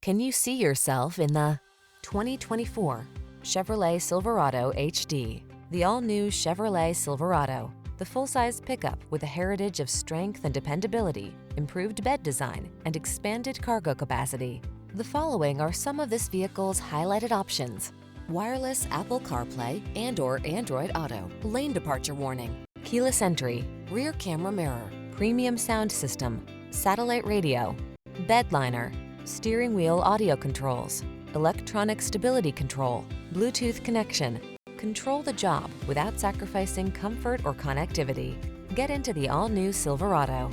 Can you see yourself in the 2024 Chevrolet Silverado HD? The all-new Chevrolet Silverado, the full-size pickup with a heritage of strength and dependability, improved bed design, and expanded cargo capacity. The following are some of this vehicle's highlighted options: wireless Apple CarPlay and/or Android Auto, lane departure warning, keyless entry, rear camera mirror, premium sound system, satellite radio, bed liner, steering wheel audio controls, electronic stability control, Bluetooth connection. Control the job without sacrificing comfort or connectivity. Get into the all-new Silverado.